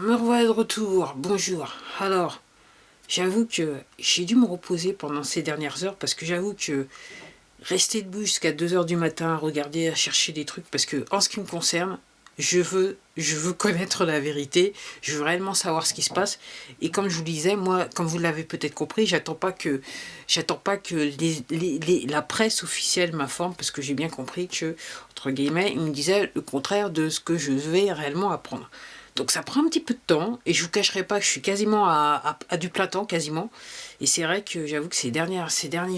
me revoilà de retour, bonjour. Alors, j'avoue que j'ai dû me reposer pendant ces dernières heures parce que j'avoue que rester debout jusqu'à 2 heures du matin, à regarder, à chercher des trucs, parce que en ce qui me concerne, je veux connaître la vérité, je veux réellement savoir ce qui se passe. Et comme je vous le disais, moi, comme vous l'avez peut-être compris, j'attends pas que la presse officielle m'informe, parce que j'ai bien compris que, entre guillemets, ils me disaient le contraire de ce que je vais réellement apprendre. Donc ça prend un petit peu de temps, et je vous cacherai pas que je suis quasiment à du plein temps, quasiment. Et c'est vrai que j'avoue que ces derniers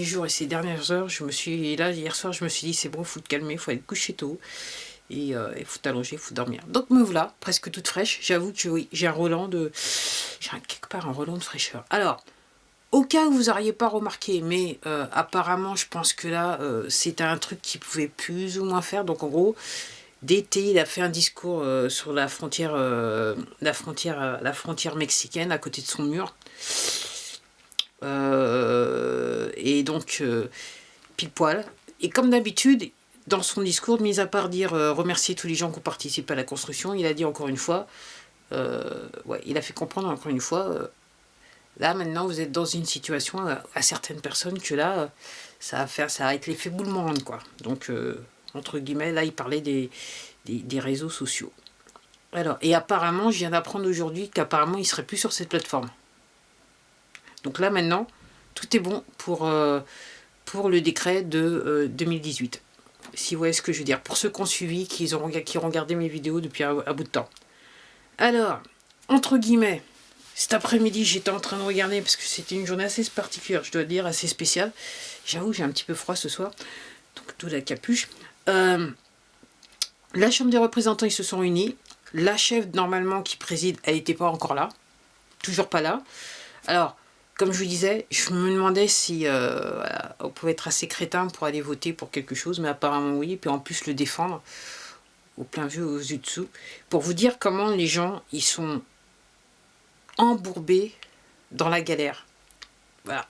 jours et ces dernières heures, hier soir, je me suis dit, c'est bon, faut te calmer, faut aller te coucher tôt. Et il faut t'allonger, il faut dormir. Donc me voilà, presque toute fraîche. J'avoue que oui, j'ai quelque part un Roland de fraîcheur. Alors, au cas où vous n'auriez pas remarqué, mais apparemment, je pense que là, c'était un truc qu'il pouvait plus ou moins faire. Donc en gros, d'été, il a fait un discours sur la frontière mexicaine, à côté de son mur. Et donc, pile poil. Et comme d'habitude, dans son discours, mis à part dire remercier tous les gens qui ont participé à la construction, il a dit encore une fois, il a fait comprendre encore une fois, là maintenant vous êtes dans une situation à certaines personnes que là, ça va être l'effet boule monde, quoi. Donc, entre guillemets, là il parlait des réseaux sociaux. Alors, et apparemment, je viens d'apprendre aujourd'hui qu'apparemment il serait plus sur cette plateforme. Donc là maintenant, tout est bon pour le décret de 2018. Si vous voyez ce que je veux dire. Pour ceux qui ont suivi, qui ont regardé mes vidéos depuis un bout de temps. Alors, entre guillemets, cet après-midi, j'étais en train de regarder, parce que c'était une journée assez particulière, je dois dire, assez spéciale. J'avoue, j'ai un petit peu froid ce soir, donc d'où la capuche. La Chambre des représentants, ils se sont réunis. La chef, normalement, qui préside, elle n'était pas encore là. Toujours pas là. Alors, comme je vous disais, je me demandais si on pouvait être assez crétin pour aller voter pour quelque chose, mais apparemment oui, et puis en plus le défendre, au plein vu, aux yeux dessous, pour vous dire comment les gens, ils sont embourbés dans la galère. Voilà.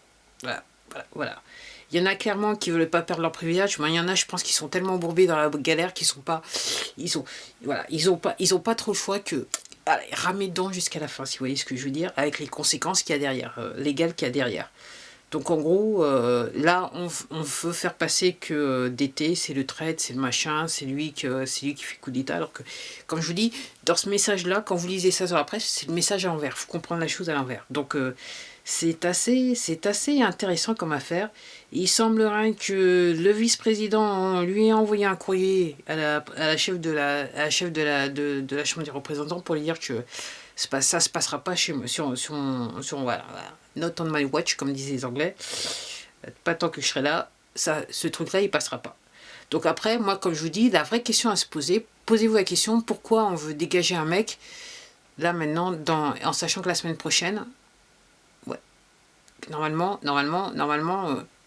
Il y en a clairement qui ne veulent pas perdre leur privilège, mais il y en a, je pense, qui sont tellement embourbés dans la galère qu'ils sont pas... Ils ont pas trop le choix que... Allez, ramer dedans jusqu'à la fin, si vous voyez ce que je veux dire, avec les conséquences qu'il y a derrière, légales qu'il y a derrière. Donc en gros, là, on veut faire passer que d'été, c'est le traître, c'est le machin, c'est lui qui fait coup d'état, alors que, comme je vous dis, dans ce message-là, quand vous lisez ça sur la presse, c'est le message à l'envers, il faut comprendre la chose à l'envers. Donc c'est assez intéressant comme affaire. Il semblerait que le vice-président lui ait envoyé un courrier à la chef de la Chambre des représentants pour lui dire que ça se passera pas sur voilà, not on my watch, comme disaient les Anglais. Pas tant que je serai là, ce truc-là, il passera pas. Donc après, moi, comme je vous dis, la vraie question à se poser, posez-vous la question, pourquoi on veut dégager un mec, là maintenant, en sachant que la semaine prochaine, normalement,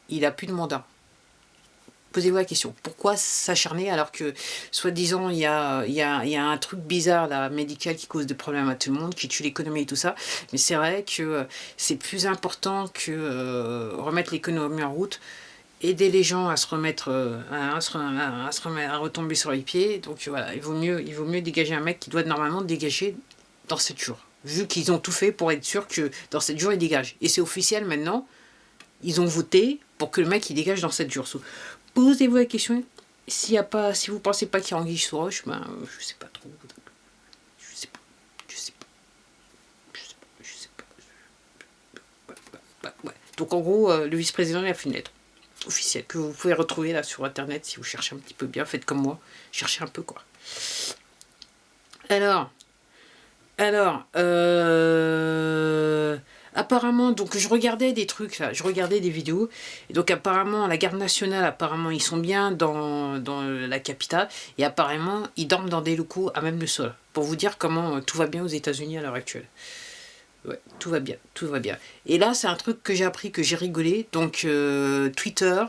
il a plus de mandat. Posez-vous la question, pourquoi s'acharner alors que, soi-disant, il y a un truc bizarre là, médical qui cause des problèmes à tout le monde, qui tue l'économie et tout ça, mais c'est vrai que c'est plus important que remettre l'économie en route, aider les gens à se remettre, à retomber sur les pieds. Donc voilà, il vaut mieux dégager un mec qui doit normalement dégager dans 7 jours. Vu qu'ils ont tout fait pour être sûr que dans 7 jours, il dégage. Et c'est officiel maintenant, ils ont voté pour que le mec il dégage dans 7 jours. Posez-vous la question, si vous pensez pas qu'il y a anguille sous roche, ben je sais pas trop. Donc en gros, le vice-président il a fait une lettre officielle que vous pouvez retrouver là sur internet si vous cherchez un petit peu bien, faites comme moi, cherchez un peu quoi. Alors, apparemment, donc je regardais des trucs là, je regardais des vidéos, et donc apparemment la garde nationale, apparemment ils sont bien dans la capitale, et apparemment ils dorment dans des locaux à même le sol, pour vous dire comment tout va bien aux États-Unis à l'heure actuelle. Ouais, tout va bien. Et là c'est un truc que j'ai appris, que j'ai rigolé, donc Twitter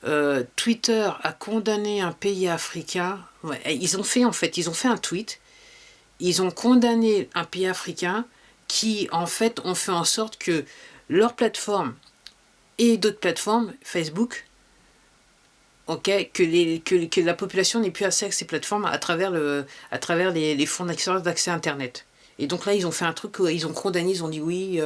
a condamné un pays africain, ils ont fait un tweet, ils ont condamné un pays africain qui, en fait, ont fait en sorte que leur plateforme et d'autres plateformes, Facebook, que la population n'ait plus accès à ces plateformes à travers les fournisseurs d'accès Internet. Et donc là, ils ont fait un truc, ils ont condamné, ils ont dit oui,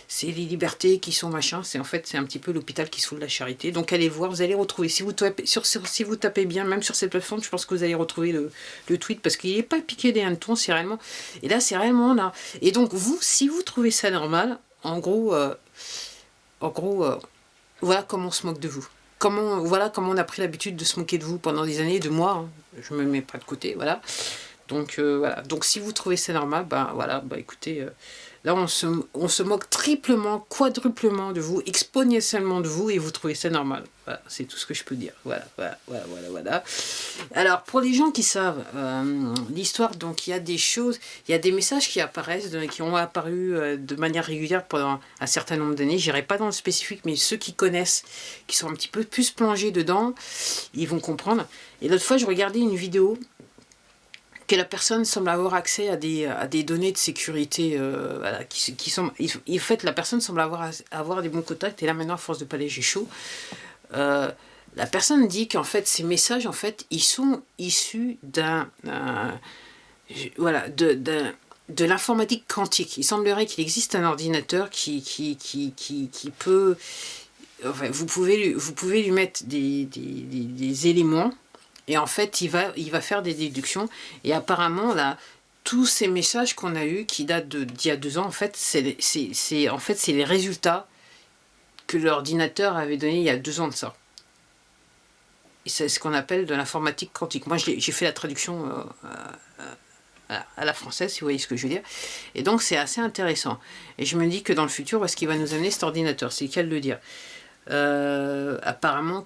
c'est les libertés qui sont machin. En fait, c'est un petit peu l'hôpital qui se fout de la charité. Donc allez voir, vous allez retrouver, si vous tapez bien, même sur cette plateforme, je pense que vous allez retrouver le tweet, parce qu'il n'est pas piqué des hannetons, c'est réellement... Et là, c'est réellement là. Et donc vous, si vous trouvez ça normal, en gros, voilà comment on se moque de vous. Voilà comment on a pris l'habitude de se moquer de vous pendant des années, de moi, hein. Je me mets pas de côté, voilà. Donc voilà, donc si vous trouvez ça normal, ben voilà, bah écoutez, là on se moque triplement, quadruplement de vous, exponentiellement de vous, et vous trouvez ça normal. Voilà, c'est tout ce que je peux dire. Voilà. Alors pour les gens qui savent l'histoire, donc il y a des choses, il y a des messages qui apparaissent, qui ont apparu de manière régulière pendant un certain nombre d'années. J'irai pas dans le spécifique, mais ceux qui connaissent, qui sont un petit peu plus plongés dedans, ils vont comprendre. Et l'autre fois, je regardais une vidéo que la personne semble avoir accès à des données de sécurité, voilà, qui sont... En fait, la personne semble avoir des bons contacts, et là maintenant, à force de parler, j'ai chaud. La personne dit qu'en fait, ces messages, en fait, ils sont issus voilà, de l'informatique quantique. Il semblerait qu'il existe un ordinateur qui peut... Enfin, vous pouvez lui mettre des éléments, et en fait, il va faire des déductions. Et apparemment, là, tous ces messages qu'on a eus, qui datent d'il y a 2 ans, en fait, c'est les résultats que l'ordinateur avait donnés il y a 2 ans de ça. Et c'est ce qu'on appelle de l'informatique quantique. Moi, j'ai fait la traduction à la française, si vous voyez ce que je veux dire. Et donc, c'est assez intéressant. Et je me dis que dans le futur, où est-ce qu'il va nous amener cet ordinateur? C'est le cas de le dire. Apparemment,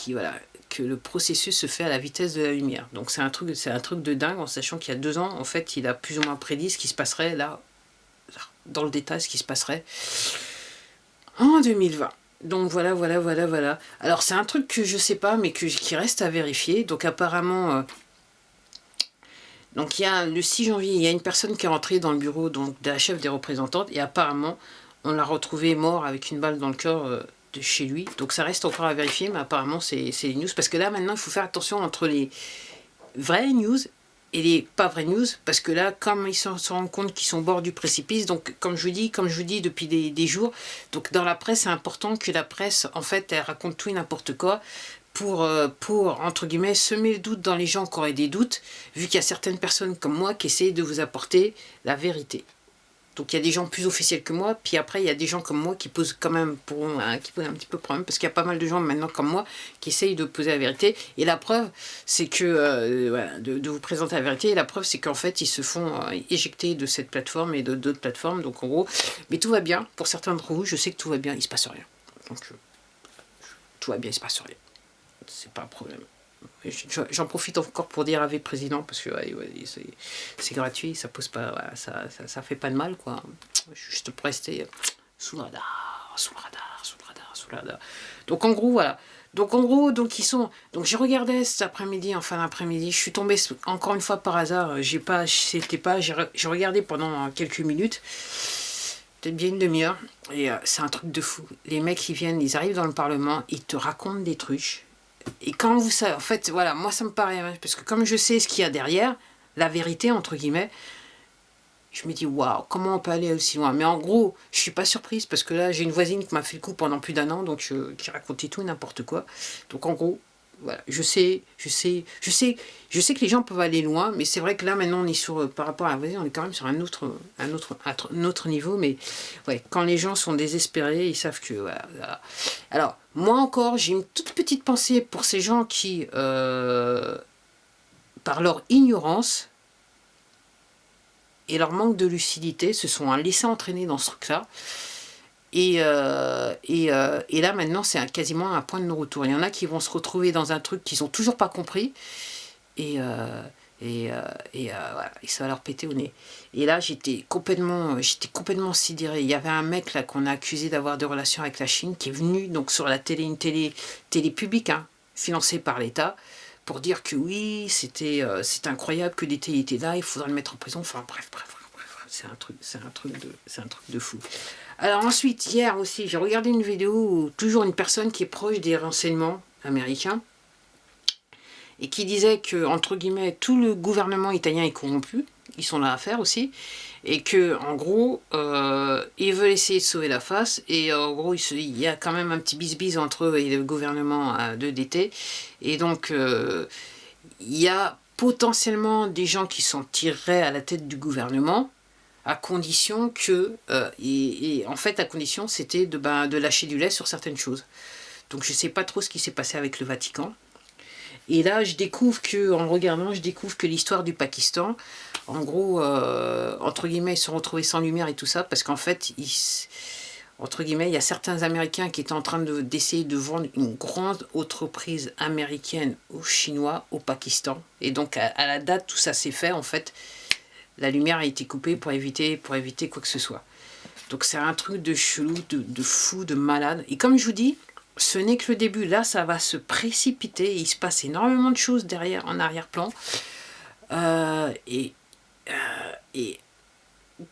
voilà, que le processus se fait à la vitesse de la lumière. Donc c'est un truc de dingue, en sachant qu'il y a 2 ans, en fait, il a plus ou moins prédit ce qui se passerait là, dans le détail, ce qui se passerait en 2020. Donc voilà. Alors c'est un truc que je sais pas, mais qui reste à vérifier. Donc apparemment, donc il y a le 6 janvier, il y a une personne qui est rentrée dans le bureau donc, de la chef des représentantes, et apparemment, on l'a retrouvé mort avec une balle dans le cœur de chez lui. Donc ça reste encore à vérifier, mais apparemment c'est les news. Parce que là maintenant, il faut faire attention entre les vraies news et les pas vraies news, parce que là, comme ils se rendent compte qu'ils sont au bord du précipice, donc comme je vous dis depuis des jours, donc dans la presse, c'est important que la presse, en fait, elle raconte tout et n'importe quoi, pour, entre guillemets, semer le doute dans les gens qui auraient des doutes, vu qu'il y a certaines personnes comme moi qui essayent de vous apporter la vérité. Donc il y a des gens plus officiels que moi, puis après il y a des gens comme moi qui posent quand même qui posent un petit peu problème, parce qu'il y a pas mal de gens maintenant comme moi qui essayent de poser la vérité. Et la preuve, c'est que voilà, de vous présenter la vérité. Et la preuve, c'est qu'en fait ils se font éjecter de cette plateforme et d'autres plateformes. Donc en gros, mais tout va bien pour certains d'entre vous. Je sais que tout va bien, il se passe rien. Donc tout va bien, il se passe rien. C'est pas un problème. J'en profite encore pour dire Ave Président, parce que c'est gratuit, ça pose pas, voilà, ça fait pas de mal, quoi. Juste pour rester sous le radar. Donc en gros, voilà. Donc ils sont. Donc j'ai regardé cet après-midi, en fin d'après-midi, je suis tombée encore une fois par hasard, j'ai regardé pendant quelques minutes, peut-être bien une demi-heure, et c'est un truc de fou. Les mecs, ils arrivent dans le Parlement, ils te racontent des trucs. Et quand vous savez, en fait, voilà, moi ça me paraît, parce que comme je sais ce qu'il y a derrière, la vérité, entre guillemets, je me dis, waouh, comment on peut aller aussi loin? Mais en gros, je suis pas surprise, parce que là, j'ai une voisine qui m'a fait le coup pendant plus d'1 an, donc qui racontait tout et n'importe quoi. Donc en gros, voilà, je sais que les gens peuvent aller loin, mais c'est vrai que là, maintenant, on est par rapport à la voisine, on est quand même sur un autre niveau, mais ouais, quand les gens sont désespérés, ils savent que, voilà. Alors, moi encore, j'ai une toute petite pensée pour ces gens qui, par leur ignorance et leur manque de lucidité, se sont laissés entraîner dans ce truc-là. Et là, maintenant, c'est quasiment un point de non-retour. Il y en a qui vont se retrouver dans un truc qu'ils n'ont toujours pas compris. Et voilà, et ça va leur péter au nez. Et là, j'étais complètement sidérée. Il y avait un mec là qu'on a accusé d'avoir des relations avec la Chine, qui est venu donc sur la télé, une télé publique, hein, financée par l'État, pour dire que oui, c'était incroyable que l'État était là, il faudrait le mettre en prison. Enfin bref. C'est un truc de fou. Alors ensuite, hier aussi, j'ai regardé une vidéo où toujours une personne qui est proche des renseignements américains et qui disait que, entre guillemets, tout le gouvernement italien est corrompu. ils sont là à faire aussi, et que en gros, ils veulent essayer de sauver la face, et en gros, il y a quand même un petit bis-bis entre eux et le gouvernement de DT, et donc il y a potentiellement des gens qui s'en tireraient à la tête du gouvernement, à condition que, et en fait, à condition, c'était de lâcher du lait sur certaines choses. Donc je ne sais pas trop ce qui s'est passé avec le Vatican. Et là, en regardant, je découvre que l'histoire du Pakistan, en gros, entre guillemets, ils se sont retrouvés sans lumière et tout ça, parce qu'en fait, entre guillemets, il y a certains Américains qui étaient en train d'essayer de vendre une grande entreprise américaine aux Chinois, au Pakistan. Et donc, à la date, tout ça s'est fait, en fait, la lumière a été coupée pour éviter quoi que ce soit. Donc, c'est un truc de chelou, de fou, de malade. Et comme je vous dis, ce n'est que le début. Là, ça va se précipiter. Il se passe énormément de choses derrière, en arrière-plan. Et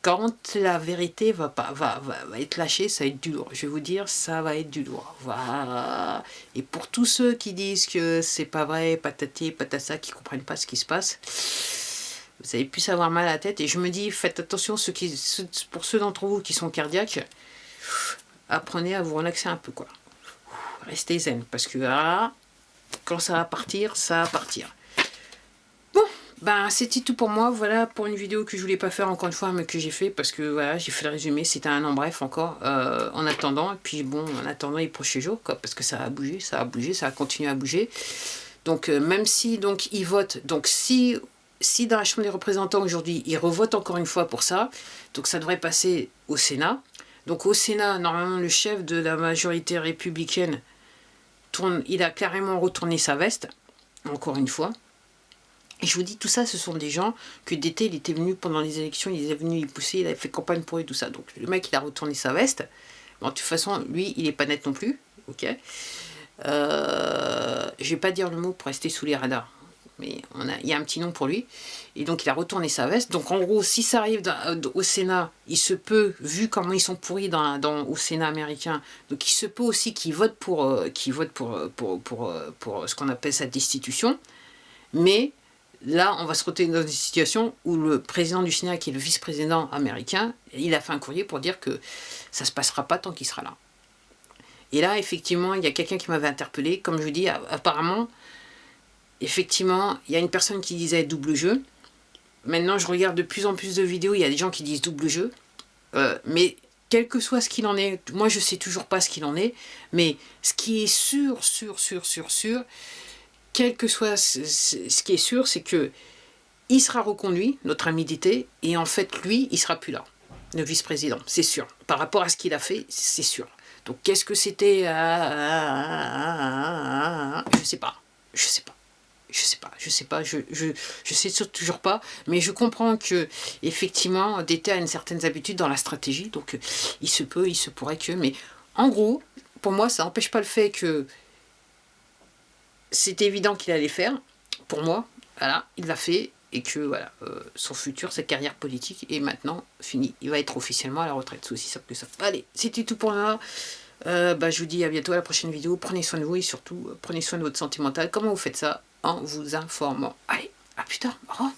quand la vérité va être lâchée, ça va être du lourd. Je vais vous dire, ça va être du lourd. Voilà. Et pour tous ceux qui disent que c'est pas vrai, patati, patata, qui comprennent pas ce qui se passe, vous allez plus avoir mal à la tête. Et je me dis, faites attention, pour ceux d'entre vous qui sont cardiaques, apprenez à vous relaxer un peu, quoi. Restez zen, parce que là, quand ça va partir, ça va partir. Bon, ben c'était tout pour moi. Voilà pour une vidéo que je voulais pas faire encore une fois, mais que j'ai fait, parce que voilà, j'ai fait le résumé. C'était un an bref encore, en attendant. Et puis bon, en attendant les prochains jours, quoi, parce que ça va bouger, ça va continuer à bouger. Donc même si donc ils votent, donc si dans la Chambre des représentants aujourd'hui, ils revotent encore une fois pour ça, donc ça devrait passer au Sénat. Donc au Sénat, normalement, le chef de la majorité républicaine, il a carrément retourné sa veste, encore une fois. Et je vous dis, tout ça, ce sont des gens que d'été, il était venu pendant les élections, il est venu y pousser, il avait fait campagne pour eux, tout ça. Donc le mec, il a retourné sa veste. Bon, de toute façon, lui, il n'est pas net non plus, ok. Je vais pas dire le mot pour rester sous les radars, mais il y a un petit nom pour lui. Et donc il a retourné sa veste. Donc en gros, si ça arrive au Sénat, il se peut, vu comment ils sont pourris au Sénat américain, donc il se peut aussi qu'ils votent pour ce qu'on appelle sa destitution. Mais là, on va se retrouver dans une situation où le président du Sénat, qui est le vice-président américain, il a fait un courrier pour dire que ça se passera pas tant qu'il sera là. Et là, effectivement, il y a quelqu'un qui m'avait interpellé. Comme je vous dis, apparemment, effectivement, il y a une personne qui disait double jeu. Maintenant, je regarde de plus en plus de vidéos, il y a des gens qui disent double jeu. Mais quel que soit ce qu'il en est, moi je sais toujours pas ce qu'il en est, mais ce qui est sûr, quel que soit ce qui est sûr, c'est que il sera reconduit, notre ami d'été, et en fait, lui, il sera plus là, le vice-président, c'est sûr. Par rapport à ce qu'il a fait, c'est sûr. Donc, qu'est-ce que c'était? Je sais pas. Je sais toujours pas, mais je comprends que effectivement DT a une certaine habitude dans la stratégie, donc il se pourrait que, mais en gros, pour moi, ça n'empêche pas le fait que c'est évident qu'il allait faire, pour moi, voilà, il l'a fait, et que voilà, son futur, sa carrière politique est maintenant finie. Il va être officiellement à la retraite, c'est aussi simple que ça. Allez, c'était tout pour moi. Je vous dis à bientôt à la prochaine vidéo. Prenez soin de vous et surtout, prenez soin de votre santé mentale. Comment vous faites ça? En vous informant. Allez, à plus tard. Au revoir.